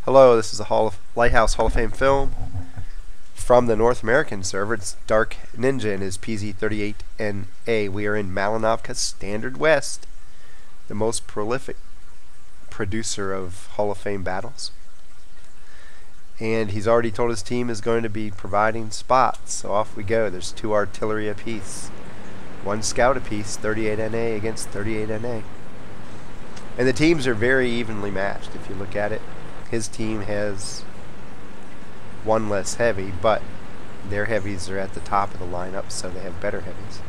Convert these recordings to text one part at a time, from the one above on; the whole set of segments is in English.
Hello, this is a Lighthouse Hall of Fame film from the North American server. It's Dark Ninja and his Pz38nA. We are in Malinovka, Standard West, the most prolific producer of Hall of Fame battles. And he's already told his team is going to be providing spots, so off we go. There's 2 artillery apiece, 1 scout apiece, 38nA against 38nA. And the teams are very evenly matched if you look at it. His team has 1 less heavy, but their heavies are at the top of the lineup, so they have better heavies.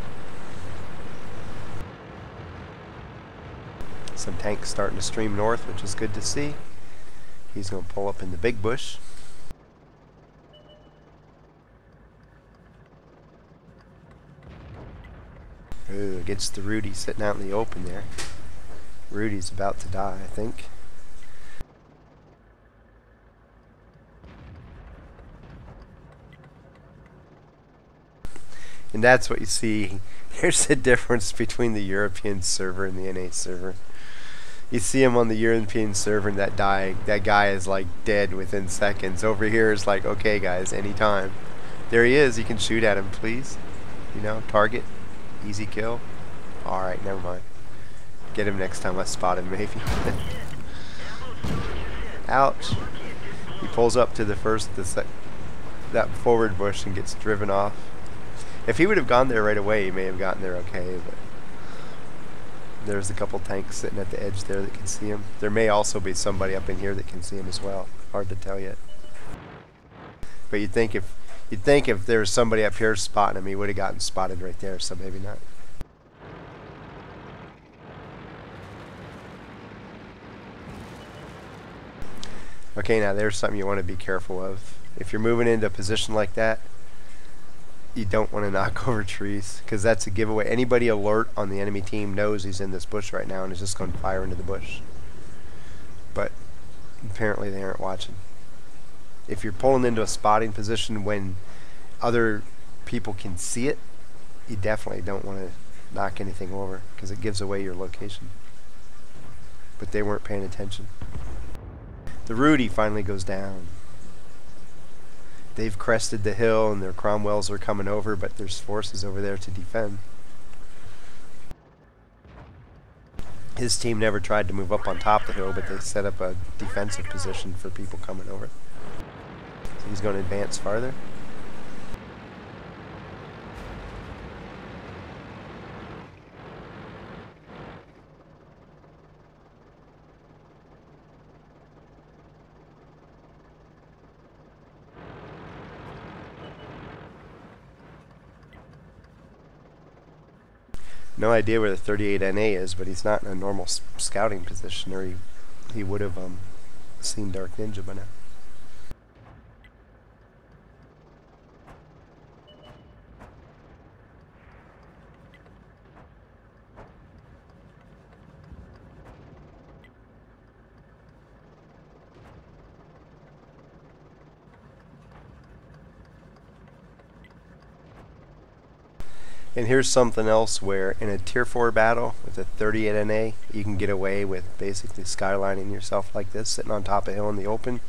Some tanks starting to stream north, which is good to see. He's going to pull up in the big bush. Ooh, gets the Rudy sitting out in the open there. Rudy's about to die, I think. And that's what you see. Here's the difference between the European server and the NA server. You see him on the European server and that guy is like dead within seconds. Over here is like, okay guys, anytime. There he is, you can shoot at him, please. You know, target, easy kill. Alright, never mind. Get him next time I spot him, maybe. Ouch. He pulls up to that forward bush and gets driven off. If he would have gone there right away, he may have gotten there okay, but there's a couple tanks sitting at the edge there that can see him. There may also be somebody up in here that can see him as well. Hard to tell yet. But you'd think if there was somebody up here spotting him, he would have gotten spotted right there, so maybe not. Okay, now there's something you want to be careful of. If you're moving into a position like that, you don't want to knock over trees, because that's a giveaway. Anybody alert on the enemy team knows he's in this bush right now and is just going to fire into the bush. But apparently they aren't watching. If you're pulling into a spotting position when other people can see it, you definitely don't want to knock anything over, because it gives away your location. But they weren't paying attention. The Rudy finally goes down. They've crested the hill and their Cromwells are coming over, but there's forces over there to defend. His team never tried to move up on top of the hill, but they set up a defensive position for people coming over. So he's going to advance farther. No idea where the 38nA is, but he's not in a normal scouting position, or he would have seen Dark Ninja by now. And here's something else where in a tier 4 battle with a 38nA, you can get away with basically skylining yourself like this, sitting on top of a hill in the open.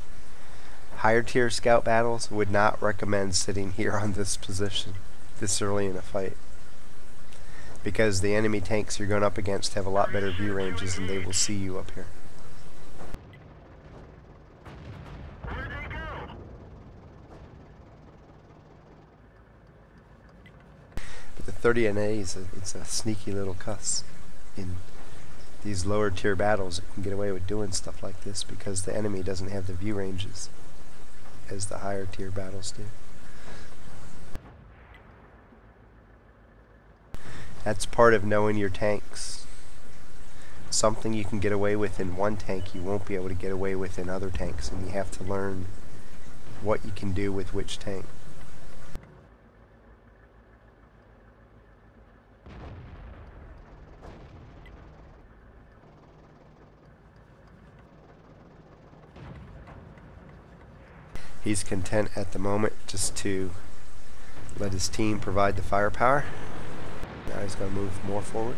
Higher tier scout battles would not recommend sitting here on this position this early in a fight, because the enemy tanks you're going up against have a lot better view ranges and they will see you up here. The 38nA it's a sneaky little cuss. In these lower tier battles, it can get away with doing stuff like this because the enemy doesn't have the view ranges as the higher tier battles do. That's part of knowing your tanks. Something you can get away with in one tank, you won't be able to get away with in other tanks, and you have to learn what you can do with which tank. He's content at the moment just to let his team provide the firepower. Now he's going to move more forward.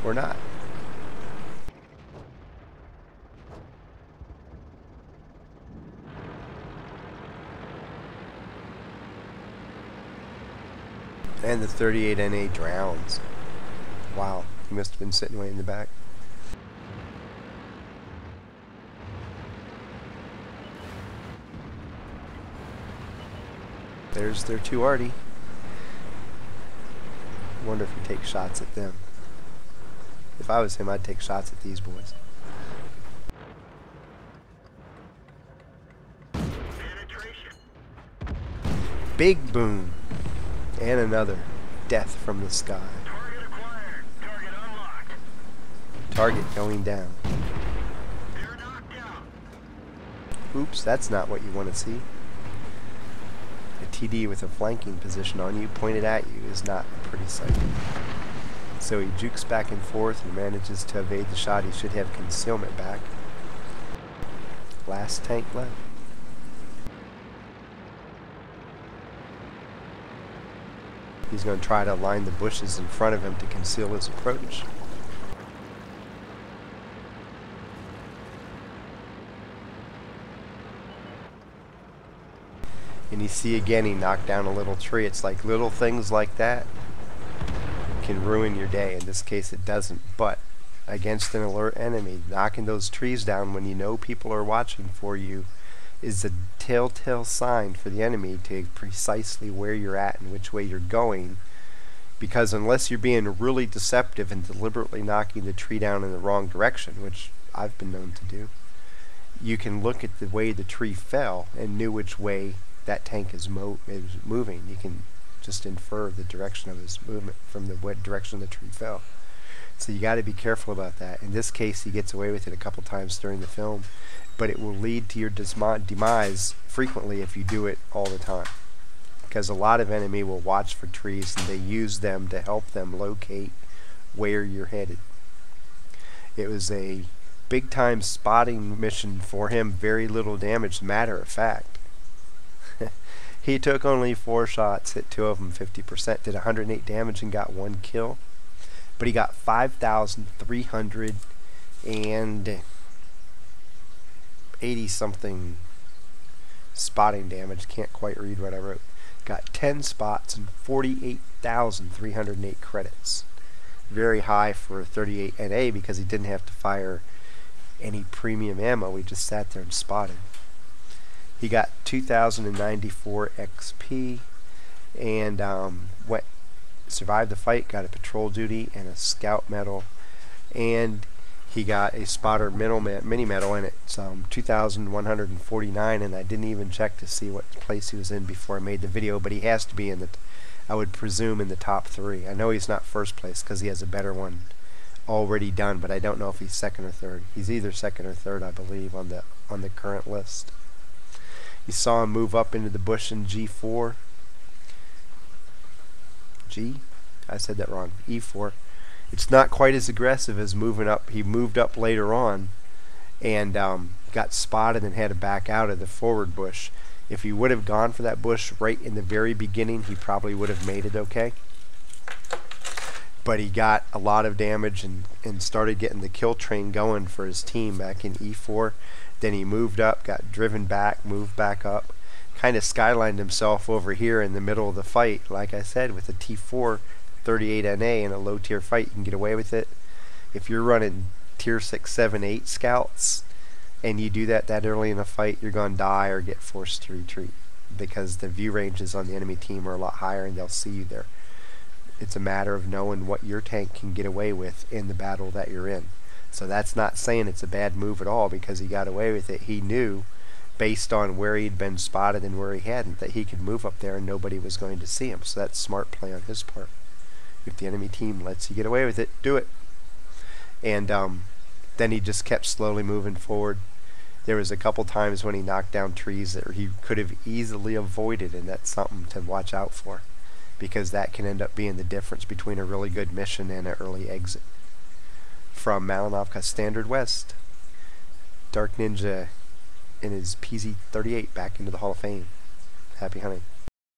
Or not. And the 38NA drowns. Wow, he must have been sitting way in the back. There's their 2 arty. Wonder if he takes shots at them. If I was him, I'd take shots at these boys. Big boom. And another death from the sky. Target acquired. Target unlocked. Target going down. They're knocked out. Oops, that's not what you want to see. A TD with a flanking position on you, pointed at you, is not a pretty sight. So he jukes back and forth and manages to evade the shot. He should have concealment back. Last tank left. He's going to try to line the bushes in front of him to conceal his approach. And you see again, he knocked down a little tree. It's like little things like that can ruin your day. In this case it doesn't, but against an alert enemy, knocking those trees down when you know people are watching for you is a telltale sign for the enemy to precisely where you're at and which way you're going, because unless you're being really deceptive and deliberately knocking the tree down in the wrong direction, which I've been known to do, you can look at the way the tree fell and knew which way that tank is moving. You can just infer the direction of his movement from the direction the tree fell. So you got to be careful about that. In this case, he gets away with it a couple times during the film, but it will lead to your demise frequently if you do it all the time. Because a lot of enemy will watch for trees and they use them to help them locate where you're headed. It was a big time spotting mission for him, very little damage, matter of fact. He took only 4 shots, hit 2 of them 50%, did 108 damage and got 1 kill. But he got 5,380 something spotting damage. Can't quite read what I wrote. Got 10 spots and 48,308 credits. Very high for 38NA because he didn't have to fire any premium ammo. He just sat there and spotted. He got 2,094 XP and survived the fight, got a patrol duty and a scout medal, and he got a spotter mini medal, and it's 2,149, and I didn't even check to see what place he was in before I made the video, but he has to be in the, I would presume, in the top 3. I know he's not first place because he has a better one already done, but I don't know if he's second or third. He's either second or third, I believe, on the current list. You saw him move up into the bush in G4. I said that wrong. E4. It's not quite as aggressive as moving up. He moved up later on and got spotted and had to back out of the forward bush. If he would have gone for that bush right in the very beginning, he probably would have made it okay. But he got a lot of damage and started getting the kill train going for his team back in E4. Then he moved up, got driven back, moved back up, kind of skylined himself over here in the middle of the fight. Like I said, with a T4 38NA in a low tier fight, you can get away with it. If you're running tier 6, 7, 8 scouts and you do that early in a fight, you're going to die or get forced to retreat because the view ranges on the enemy team are a lot higher and they'll see you there. It's a matter of knowing what your tank can get away with in the battle that you're in. So that's not saying it's a bad move at all because he got away with it. He knew, based on where he'd been spotted and where he hadn't, that he could move up there and nobody was going to see him. So that's smart play on his part. If the enemy team lets you get away with it, do it. And then he just kept slowly moving forward. There was a couple times when he knocked down trees that he could have easily avoided, and that's something to watch out for because that can end up being the difference between a really good mission and an early exit. From Malinovka Standard West, Dark Ninja in his Pz38 back into the Hall of Fame. Happy hunting.